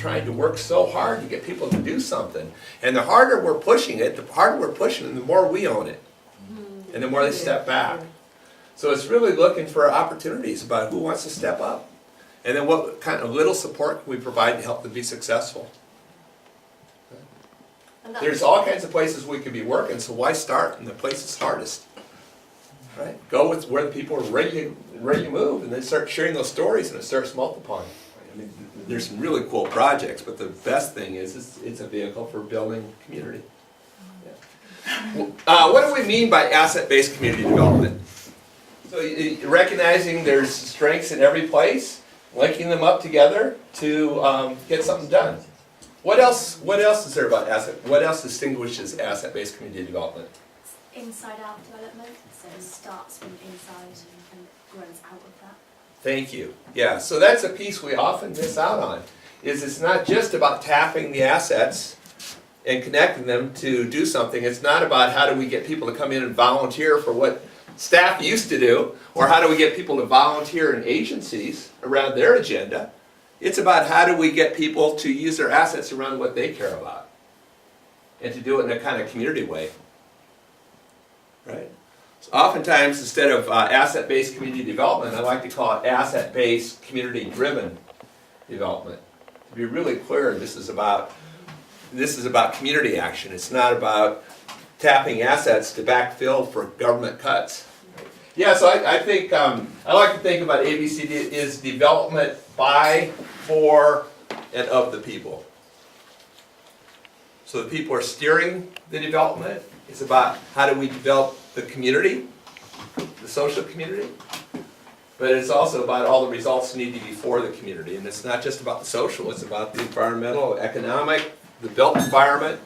trying to work so hard to get people to do something. And the harder we're pushing it, the more we own it. And the more they step back. So it's really looking for opportunities about who wants to step up. And then what kind of little support can we provide to help them be successful. There's all kinds of places we could be working, so why start in the place that's hardest? Right? Go with where the people are ready to move, and then start sharing those stories, and it starts multiplying. I mean, there's some really cool projects, but the best thing is it's a vehicle for building community. Yeah. What do we mean by asset-based community development? So recognizing there's strengths in every place, linking them up together to get something done. What else is there about what else distinguishes asset-based community development? Inside-out development, so it starts from inside and grows out of that. Thank you. Yeah, so that's a piece we often miss out on, is it's not just about tapping the assets and connecting them to do something. It's not about how do we get people to come in and volunteer for what staff used to do, or how do we get people to volunteer in agencies around their agenda. It's about how do we get people to use their assets around what they care about, and to do it in a kind of community way. Right? So oftentimes, instead of asset-based community development, I like to call it asset-based community-driven development. To be really clear, this is about community action. It's not about tapping assets to backfill for government cuts. Yeah, so I think I like to think about ABCD is development by, for, and of the people. So the people are steering the development. It's about how do we develop the community, the social community, but it's also about all the results need to be for the community. And it's not just about the social, it's about the environmental, economic, the built environment.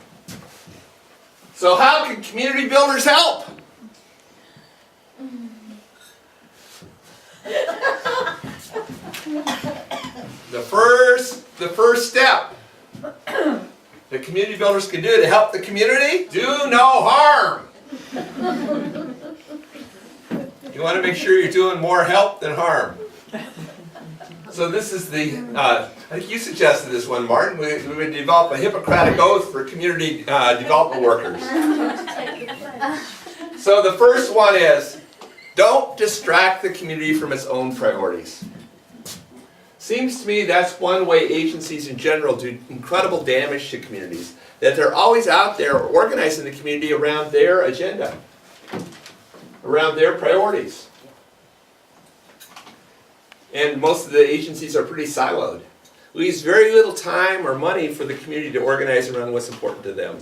So how can community builders help? The first step that community builders can do to help the community, do no harm. You want to make sure you're doing more help than harm. So this is I think you suggested this one, Martin. We would develop a Hippocratic oath for community development workers. So the first one is, don't distract the community from its own priorities. Seems to me that's one way agencies in general do incredible damage to communities, that they're always out there organizing the community around their agenda, around their priorities. And most of the agencies are pretty siloed. Leaves very little time or money for the community to organize around what's important to them.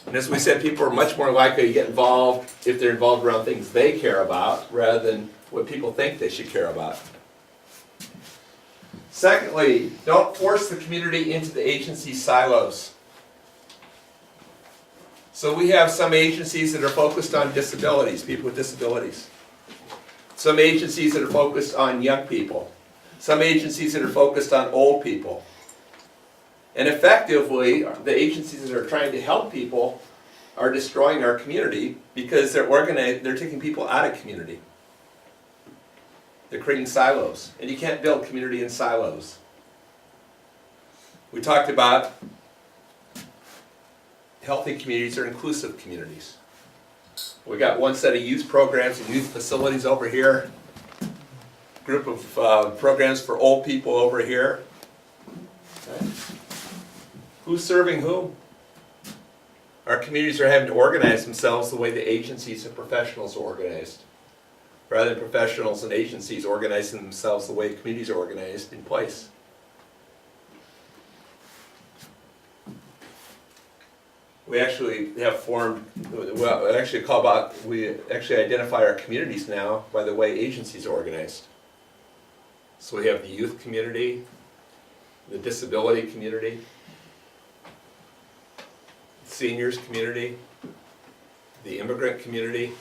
And as we said, people are much more likely to get involved if they're involved around things they care about rather than what people think they should care about. Secondly, don't force the community into the agency silos. So we have some agencies that are focused on disabilities, people with disabilities. Some agencies that are focused on young people. Some agencies that are focused on old people. And effectively, the agencies that are trying to help people are destroying our community because they're taking people out of community. They're creating silos. And you can't build community in silos. We talked about healthy communities are inclusive communities. We got one set of youth programs and youth facilities over here. Group of programs for old people over here. Okay. Who's serving whom? Our communities are having to organize themselves the way the agencies and professionals are organized, rather than professionals and agencies organizing themselves the way communities are organized in place. We actually have formed, we actually identify our communities now by the way agencies are organized. So we have the youth community, the disability community, the seniors community, the immigrant community.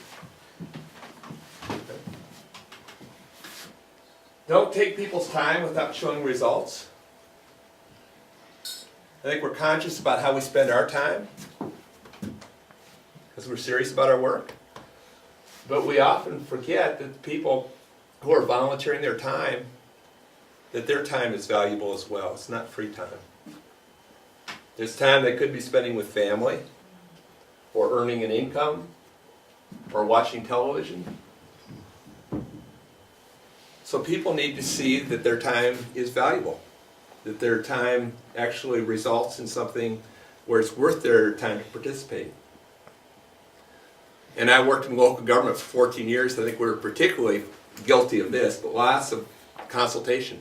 Don't take people's time without showing results. I think we're conscious about how we spend our time because we're serious about our work. But we often forget that the people who are volunteering their time that their time is valuable as well. It's not free time. There's time they could be spending with family, or earning an income, or watching television. So people need to see that their time is valuable, that their time actually results in something where it's worth their time to participate. And I worked in local government for 14 years. I think we were particularly guilty of this, but lots of consultation,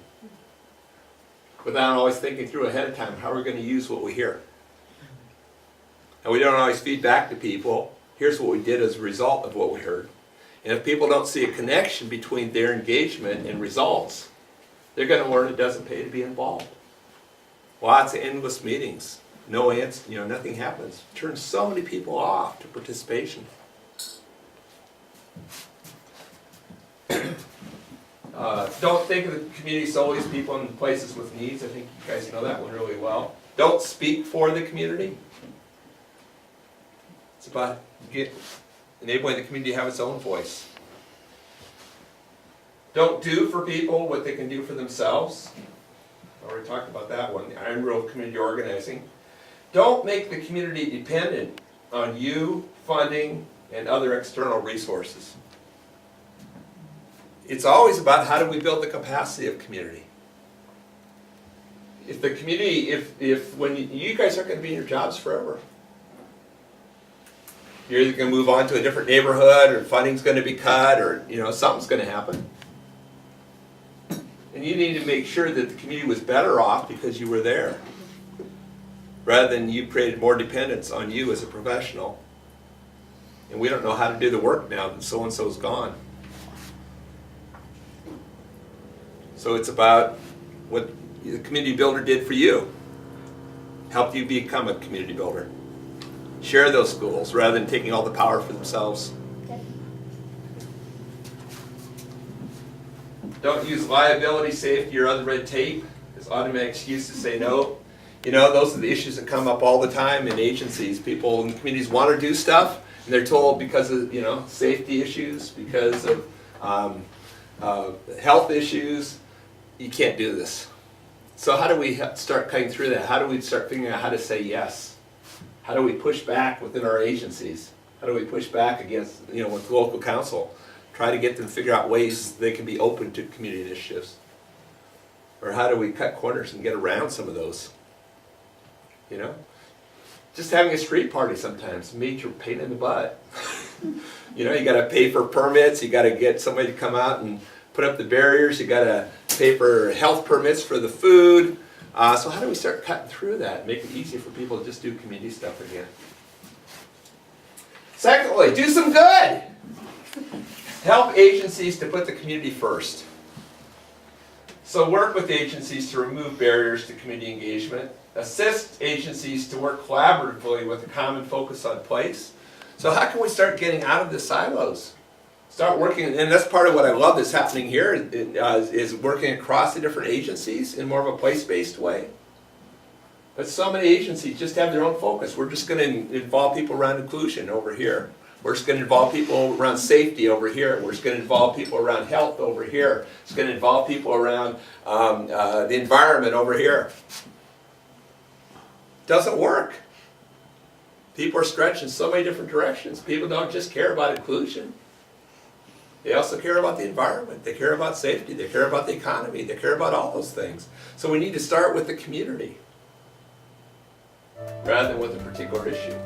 without always thinking through ahead of time how we're going to use what we hear. And we don't always feed back to people, here's what we did as a result of what we heard. And if people don't see a connection between their engagement and results, they're going to learn it doesn't pay to be involved. Lots of endless meetings, no answer, nothing happens. Turns so many people off to participation. Don't think of the community solely as people in places with needs. I think you guys know that one really well. Don't speak for the community. It's about enabling the community to have its own voice. Don't do for people what they can do for themselves. I already talked about that one, the iron rule of community organizing. Don't make the community dependent on you, funding, and other external resources. It's always about how do we build the capacity of community. If the community, when you guys aren't going to be in your jobs forever. You're either going to move on to a different neighborhood, or funding's going to be cut, or something's going to happen. And you need to make sure that the community was better off because you were there, rather than you created more dependence on you as a professional. And we don't know how to do the work now that so-and-so's gone. So it's about what the community builder did for you. Helped you become a community builder. Share those schools rather than taking all the power for themselves. Don't use liability, safety, or other red tape as automatic excuse to say no. Those are the issues that come up all the time in agencies. People in communities want to do stuff, and they're told because of safety issues, because of health issues, you can't do this. So how do we start cutting through that? How do we start figuring out how to say yes? How do we push back within our agencies? How do we push back against, with local council? Try to get them to figure out ways they can be open to community initiatives. Or how do we cut corners and get around some of those? Just having a street party sometimes, major pain in the butt. You got to pay for permits, you got to get somebody to come out and put up the barriers, you got to pay for health permits for the food. So how do we start cutting through that and make it easy for people to just do community stuff again? Secondly, do some good. Help agencies to put the community first. So work with agencies to remove barriers to community engagement. Assist agencies to work collaboratively with a common focus on place. So how can we start getting out of the silos? Start working, and that's part of what I love that's happening here, is working across the different agencies in more of a place-based way. But so many agencies just have their own focus. We're just going to involve people around inclusion over here. We're just going to involve people around safety over here. We're just going to involve people around health over here. It's going to involve people around the environment over here. Doesn't work. People are stretched in so many different directions. People don't just care about inclusion. They also care about the environment. They care about safety. They care about the economy. They care about all those things. So we need to start with the community rather than with a particular issue.